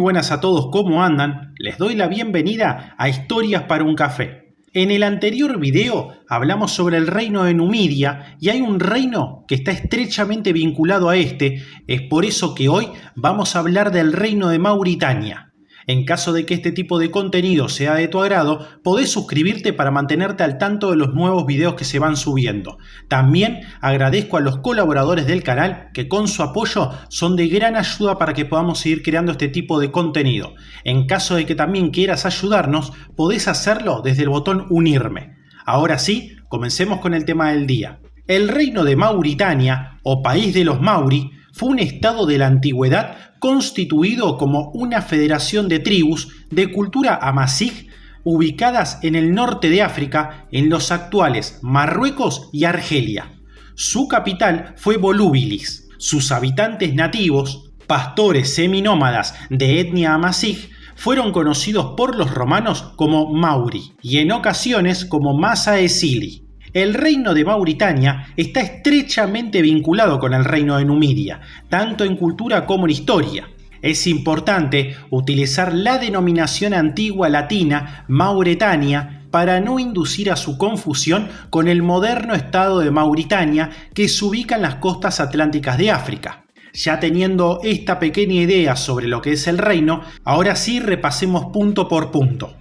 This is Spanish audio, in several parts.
buenas a todos, ¿cómo andan? Les doy la bienvenida a Historias para un Café. En el anterior video hablamos sobre el reino de Numidia y hay un reino que está estrechamente vinculado a este. Es por eso que hoy vamos a hablar del reino de Mauritania. En caso de que este tipo de contenido sea de tu agrado, podés suscribirte para mantenerte al tanto de los nuevos videos que se van subiendo. También agradezco a los colaboradores del canal que con su apoyo son de gran ayuda para que podamos seguir creando este tipo de contenido. En caso de que también quieras ayudarnos, podés hacerlo desde el botón unirme. Ahora sí, comencemos con el tema del día. El reino de Mauritania, o país de los Mauri, fue un estado de la antigüedad constituido como una federación de tribus de cultura amazigh ubicadas en el norte de África, en los actuales Marruecos y Argelia. Su capital fue Volubilis. Sus habitantes nativos, pastores seminómadas de etnia amazigh, fueron conocidos por los romanos como Mauri y en ocasiones como Masa Esili. El reino de Mauritania está estrechamente vinculado con el reino de Numidia, tanto en cultura como en historia. Es importante utilizar la denominación antigua latina Mauretania para no inducir a su confusión con el moderno estado de Mauritania que se ubica en las costas atlánticas de África. Ya teniendo esta pequeña idea sobre lo que es el reino, ahora sí repasemos punto por punto.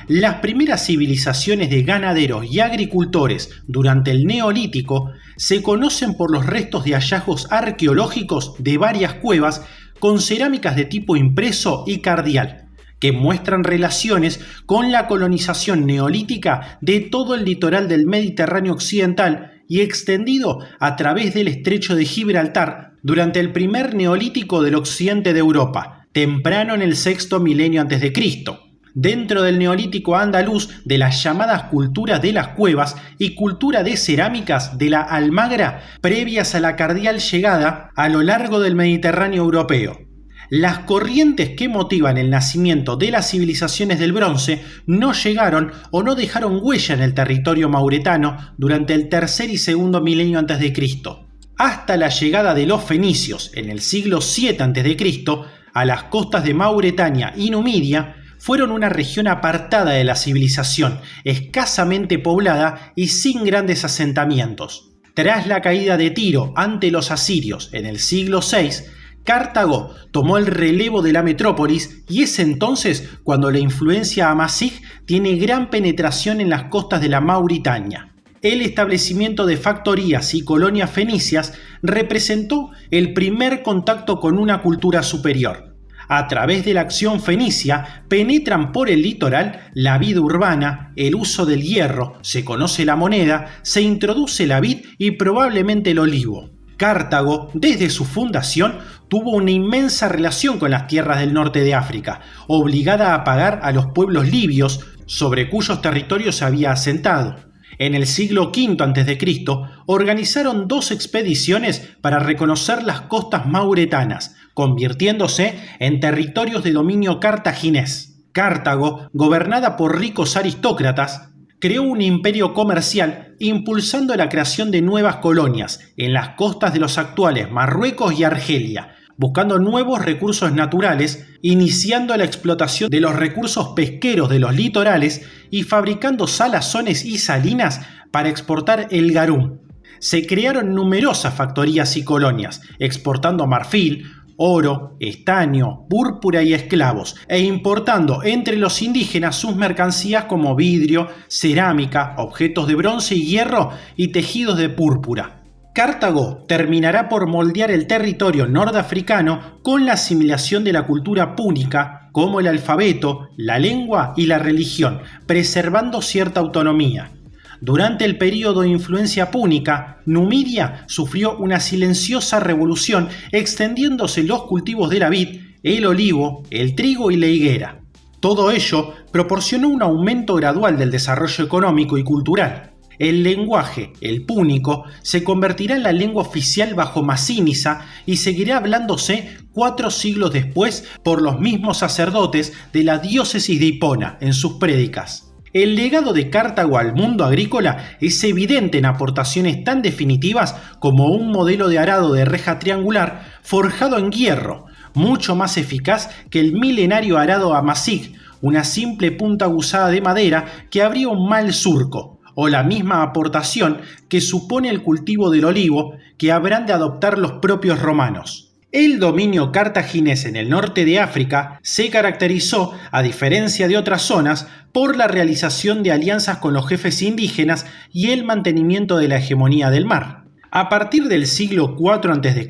Las primeras civilizaciones de ganaderos y agricultores durante el Neolítico se conocen por los restos de hallazgos arqueológicos de varias cuevas con cerámicas de tipo impreso y cardial, que muestran relaciones con la colonización neolítica de todo el litoral del Mediterráneo occidental y extendido a través del estrecho de Gibraltar durante el primer Neolítico del occidente de Europa, temprano en el sexto milenio a.C. Dentro del Neolítico andaluz de las llamadas culturas de las cuevas y cultura de cerámicas de la Almagra previas a la cardial llegada a lo largo del Mediterráneo europeo. Las corrientes que motivan el nacimiento de las civilizaciones del bronce no llegaron o no dejaron huella en el territorio mauretano durante el tercer y segundo milenio a.C. Hasta la llegada de los fenicios en el siglo VII a.C. a las costas de Mauretania y Numidia, fueron una región apartada de la civilización, escasamente poblada y sin grandes asentamientos. Tras la caída de Tiro ante los asirios en el siglo VI, Cartago tomó el relevo de la metrópolis y es entonces cuando la influencia amazigh tiene gran penetración en las costas de la Mauritania. El establecimiento de factorías y colonias fenicias representó el primer contacto con una cultura superior. A través de la acción fenicia penetran por el litoral la vida urbana, el uso del hierro, se conoce la moneda, se introduce la vid y probablemente el olivo. Cartago, desde su fundación, tuvo una inmensa relación con las tierras del norte de África, obligada a pagar a los pueblos libios sobre cuyos territorios se había asentado. En el siglo V a.C. organizaron dos expediciones para reconocer las costas mauretanas, convirtiéndose en territorios de dominio cartaginés. Cartago, gobernada por ricos aristócratas, creó un imperio comercial impulsando la creación de nuevas colonias en las costas de los actuales Marruecos y Argelia, buscando nuevos recursos naturales, iniciando la explotación de los recursos pesqueros de los litorales y fabricando salazones y salinas para exportar el garum. Se crearon numerosas factorías y colonias, exportando marfil, oro, estaño, púrpura y esclavos, e importando entre los indígenas sus mercancías como vidrio, cerámica, objetos de bronce y hierro y tejidos de púrpura. Cartago terminará por moldear el territorio nordafricano con la asimilación de la cultura púnica, como el alfabeto, la lengua y la religión, preservando cierta autonomía. Durante el período de influencia púnica, Numidia sufrió una silenciosa revolución extendiéndose los cultivos de la vid, el olivo, el trigo y la higuera. Todo ello proporcionó un aumento gradual del desarrollo económico y cultural. El lenguaje, el púnico, se convertirá en la lengua oficial bajo Masínissa y seguirá hablándose 4 siglos después por los mismos sacerdotes de la diócesis de Hipona en sus prédicas. El legado de Cartago al mundo agrícola es evidente en aportaciones tan definitivas como un modelo de arado de reja triangular forjado en hierro, mucho más eficaz que el milenario arado Amazigh, una simple punta aguzada de madera que abría un mal surco, o la misma aportación que supone el cultivo del olivo que habrán de adoptar los propios romanos. El dominio cartaginés en el norte de África se caracterizó, a diferencia de otras zonas, por la realización de alianzas con los jefes indígenas y el mantenimiento de la hegemonía del mar. A partir del siglo IV a.C.,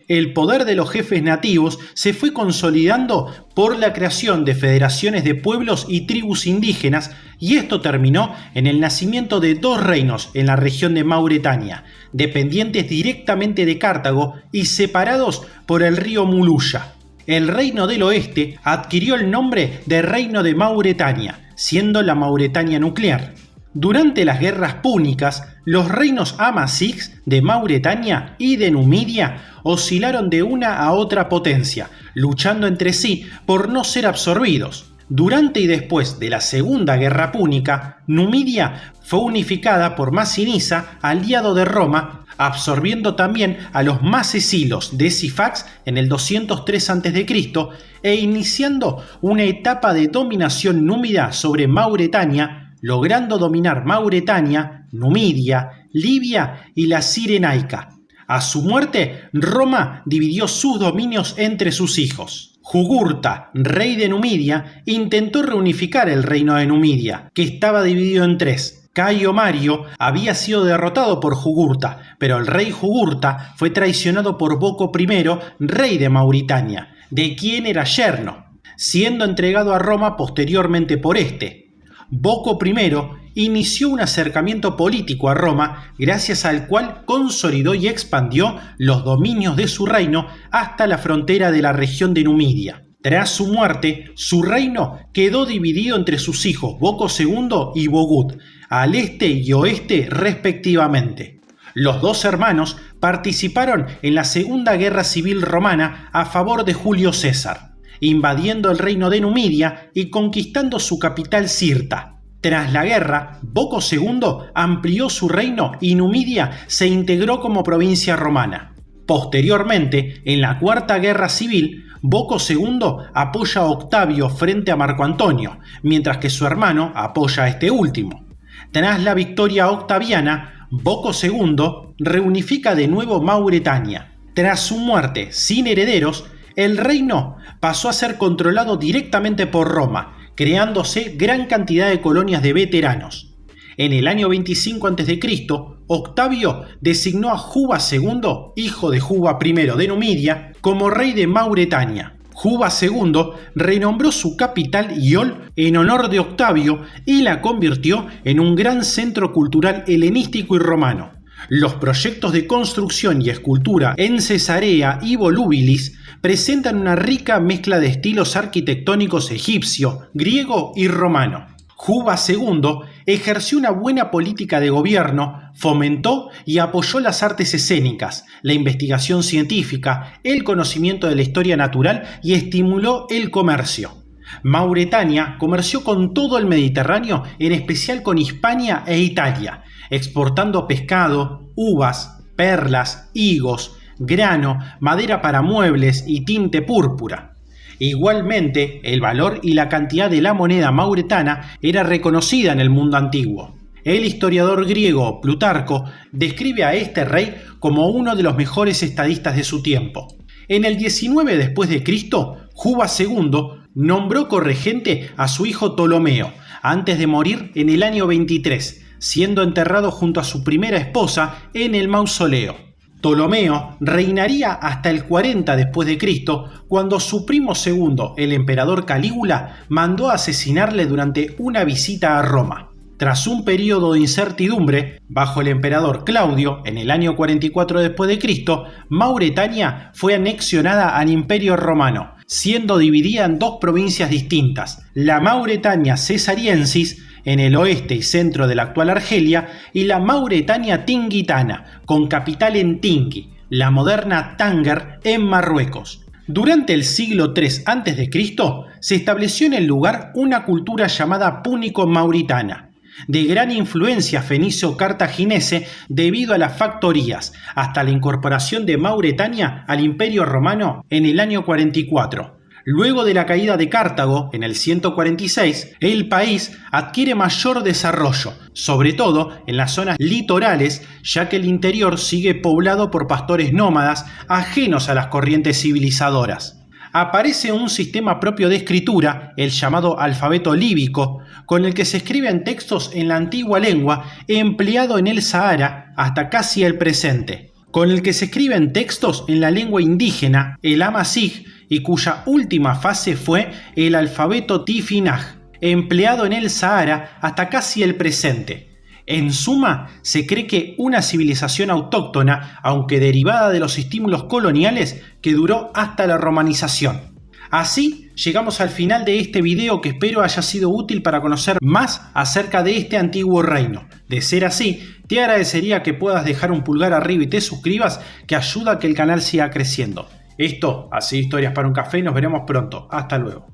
el poder de los jefes nativos se fue consolidando por la creación de federaciones de pueblos y tribus indígenas, y esto terminó en el nacimiento de dos reinos en la región de Mauretania, dependientes directamente de Cartago y separados por el río Muluya. El reino del oeste adquirió el nombre de Reino de Mauretania, siendo la Mauretania nuclear. Durante las guerras púnicas, los reinos Amazighs de Mauretania y de Numidia oscilaron de una a otra potencia, luchando entre sí por no ser absorbidos. Durante y después de la Segunda Guerra Púnica, Numidia fue unificada por Masinisa, aliado de Roma, absorbiendo también a los macesilos de Sifax en el 203 a.C. e iniciando una etapa de dominación númida sobre Mauretania, logrando dominar Mauretania, Numidia, Libia y la Cirenaica. A su muerte, Roma dividió sus dominios entre sus hijos. Jugurta, rey de Numidia, intentó reunificar el reino de Numidia, que estaba dividido en tres. Cayo Mario había sido derrotado por Jugurta, pero el rey Jugurta fue traicionado por Boco I, rey de Mauritania, de quien era yerno, siendo entregado a Roma posteriormente por este. Boco I inició un acercamiento político a Roma, gracias al cual consolidó y expandió los dominios de su reino hasta la frontera de la región de Numidia. Tras su muerte, su reino quedó dividido entre sus hijos Boco II y Bogut, al este y oeste respectivamente. Los dos hermanos participaron en la Segunda Guerra Civil Romana a favor de Julio César, invadiendo el reino de Numidia y conquistando su capital Cirta. Tras la guerra, Boco II amplió su reino y Numidia se integró como provincia romana. Posteriormente, en la Cuarta Guerra Civil, Boco II apoya a Octavio frente a Marco Antonio, mientras que su hermano apoya a este último. Tras la victoria octaviana, Boco II reunifica de nuevo Mauretania. Tras su muerte sin herederos, el reino pasó a ser controlado directamente por Roma, creándose gran cantidad de colonias de veteranos. En el año 25 a.C., Octavio designó a Juba II, hijo de Juba I de Numidia, como rey de Mauretania. Juba II renombró su capital Iol en honor de Octavio y la convirtió en un gran centro cultural helenístico y romano. Los proyectos de construcción y escultura en Cesarea y Volubilis presentan una rica mezcla de estilos arquitectónicos egipcio, griego y romano. Juba II ejerció una buena política de gobierno, fomentó y apoyó las artes escénicas, la investigación científica, el conocimiento de la historia natural y estimuló el comercio. Mauretania comerció con todo el Mediterráneo, en especial con Hispania e Italia, exportando pescado, uvas, perlas, higos, grano, madera para muebles y tinte púrpura. Igualmente, el valor y la cantidad de la moneda mauretana era reconocida en el mundo antiguo. El historiador griego Plutarco describe a este rey como uno de los mejores estadistas de su tiempo. En el 19 después de Cristo, Juba II nombró corregente a su hijo Ptolomeo, antes de morir en el año 23, siendo enterrado junto a su primera esposa en el mausoleo. Ptolomeo reinaría hasta el 40 después de Cristo, cuando su primo segundo, el emperador Calígula, mandó a asesinarle durante una visita a Roma. Tras un periodo de incertidumbre, bajo el emperador Claudio, en el año 44 después de Cristo, Mauretania fue anexionada al Imperio Romano, siendo dividida en dos provincias distintas, la Mauretania Cesariensis, en el oeste y centro de la actual Argelia, y la Mauretania Tingitana, con capital en Tingui, la moderna Tánger, en Marruecos. Durante el siglo III a.C. se estableció en el lugar una cultura llamada púnico-mauritana. de gran influencia fenicio-cartaginese debido a las factorías, hasta la incorporación de Mauretania al Imperio Romano en el año 44. Luego de la caída de Cartago, en el 146, el país adquiere mayor desarrollo, sobre todo en las zonas litorales, ya que el interior sigue poblado por pastores nómadas ajenos a las corrientes civilizadoras. Aparece un sistema propio de escritura, el llamado alfabeto líbico, con el que se escriben textos en la antigua lengua empleado en el Sahara hasta casi el presente, con el que se escriben textos en la lengua indígena, el Amazigh, y cuya última fase fue el alfabeto Tifinagh, empleado en el Sahara hasta casi el presente. En suma, se cree que una civilización autóctona, aunque derivada de los estímulos coloniales, que duró hasta la romanización. Así, llegamos al final de este video que espero haya sido útil para conocer más acerca de este antiguo reino. De ser así, te agradecería que puedas dejar un pulgar arriba y te suscribas, que ayuda a que el canal siga creciendo. Esto ha sido Historias para un Café y nos veremos pronto. Hasta luego.